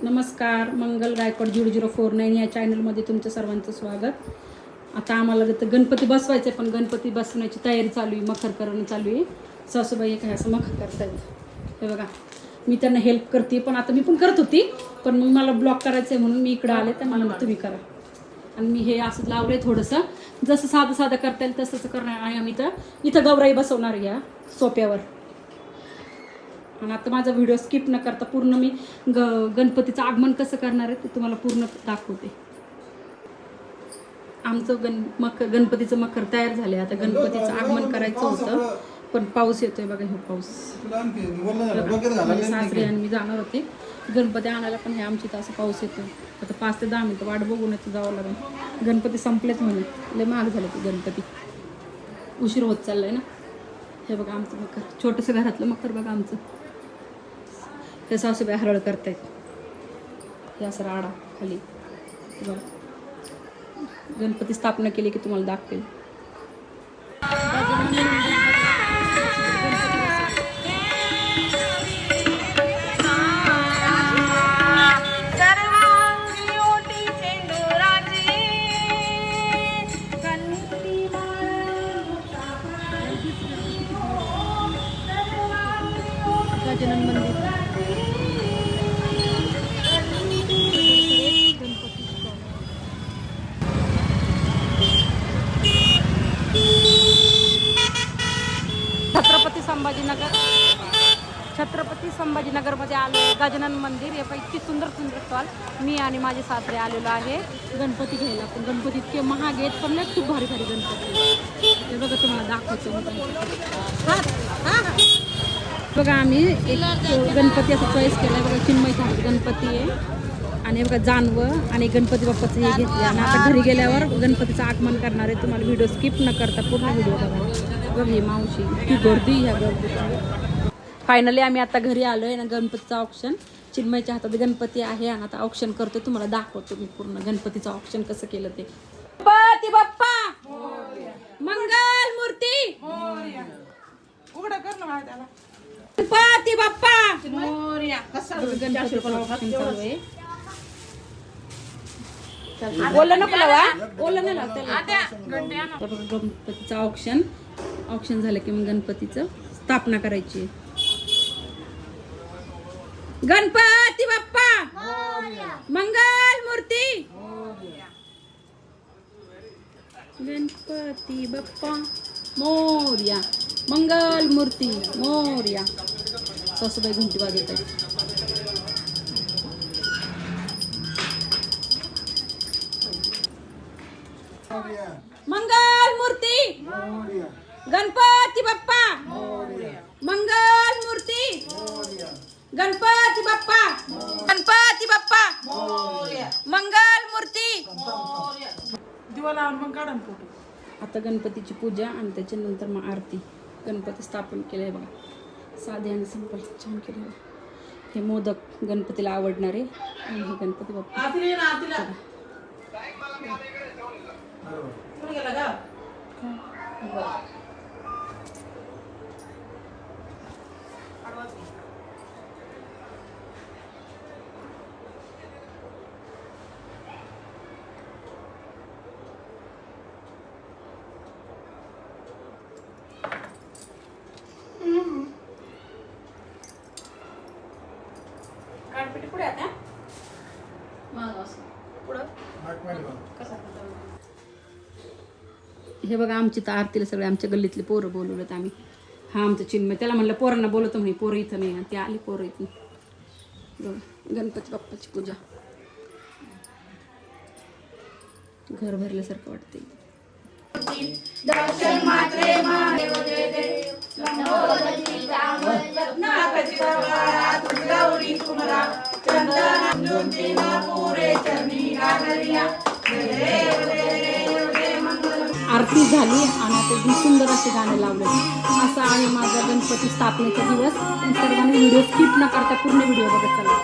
नमस्कार, मंगल गायकवाड 0049 या चॅनलमध्ये तुमचं सर्वांचं स्वागत. आता आम्हाला गणपती बसवायचं आहे, पण गणपती बसवण्याची तयारी चालू आहे, मखर करणं चालू आहे. सासूबाई काय असं मखर करतायत, हे बघा. मी त्यांना हेल्प करते, पण आता मी पण करत होती, पण मग मला ब्लॉक करायचं आहे म्हणून मी इकडं आले. तर मला तुम्ही करा. आणि मी हे असं लावलं आहे थोडंसं, जसं साधं साधं करता येईल तसंच करणार आहे. आम्ही तर इथं गौराई बसवणार या सोप्यावर. आणि आता माझा व्हिडिओ स्किप न करता पूर्ण मी गणपतीचं आगमन कसं करणार आहे ते तुम्हाला पूर्ण दाखवते. आमचं गणपतीचं मखर तयार झाले. आता गणपतीचं आगमन करायचं होतं, पण पाऊस येतोय बघा. हे पाऊस सासरे आणि मी जाणार होते गणपती आणायला, पण हे आमची तर असं पाऊस येतोय. आता 5 ते 10 मिनिटं वाट बघून जावं लागेल. गणपती संपलेच म्हणून, लय महाग झालं ते गणपती, उशीर होत चाललाय ना. हे बघा आमचं मखर, छोटंसं घरातलं मखर बघा आमचं. हे सासूबाई हरळ करतायत. हे असं राडा खाली बघा. गणपती स्थापना केली की तुम्हाला दाखवेल. गजानन मंदिर, छत्रपती संभाजीनगरमध्ये आलो. गजानन मंदिर हे इतकी सुंदर सुंदर स्टॉल. मी आणि माझे सासरे आलेलो आहे गणपती घ्यायला. पण गणपती इतके महाग आहेत, पण खूप भारी भारी गणपती. हे बघा तुम्हाला दाखवतो. बघा आम्ही एक गणपती असं चॉईस केला बघा. चिन्मयचा गणपती आहे आणि बघा जानवं आणि गणपती बाप्पाचं हे घेतले. आणि आता घरी गेल्यावर गणपतीचं आगमन करणार आहे. तुम्हाला व्हिडिओ स्किप न करता पूर्ण व्हिडिओ बघा. बघ ही मावशी इतकी गर्दी ह्या गर्दीची. फायनली आम्ही आता घरी आलो आहे ना. गणपतीचं ऑप्शन, चिन्मयच्या हातात गणपती आहे आणि आता ऑप्शन करतो. तुम्हाला दाखवतो मी पूर्ण गणपतीचं ऑप्शन कसं केलं ते. गणपती बाप्पा मंगल मूर्ती उघडा कर ना मला त्याला. गणपती बाप्पा मोरया. कसं गणपतीचं ऑप्शन चालू आहे. ओलं नको लावा, ओलं नाही लावा. गणपतीचं ऑप्शन झालं की मग गणपतीचं स्थापना करायची. गणपती बाप्पा मंगल मूर्ती. गणपती बाप्पा मोरया, मंगल मूर्ती मोरया. सासूबाई घंटी वाजवत आहे. मंगल मूर्ती गणपती बाप्पा मंगल मूर्ती गणपती बाप्पा गणपती बाप्पा मंगल मूर्ती. दिवा लावून मग काढा फोटो. आता गणपतीची पूजा आणि त्याच्यानंतर मग आरती. गणपती स्थापन केलं आहे बघा. साधे आणि सिंपल छान केलं. हे मोदक गणपतीला आवडणारे आणि हे गणपती बाप्पा. पुढे आता हे बघा आमची तर आरतीला सगळे आमच्या गल्लीतले पोरं बोलवलेत आम्ही. हा आमचं चिन्मय, त्याला म्हणलं पोरांना बोलवतो म्हणे. पोरं इथं नाही, ते आली पोरं इथून. गणपती बाप्पाची पूजा, घर भरल्यासारखं वाटते. दर्शन मात्रे महादेव दे दे लंबोदरी गौरी कुमरा चंदन ज्योतिना पुरे चरणी गागरिया. आरती झाली आणि आता एकदम सुंदर असे गाणे लावले. असा आहे माझा गणपती स्थापनेचा दिवस. सर्वांनी व्हिडिओ स्किप न करता पूर्ण व्हिडिओ बघत चला.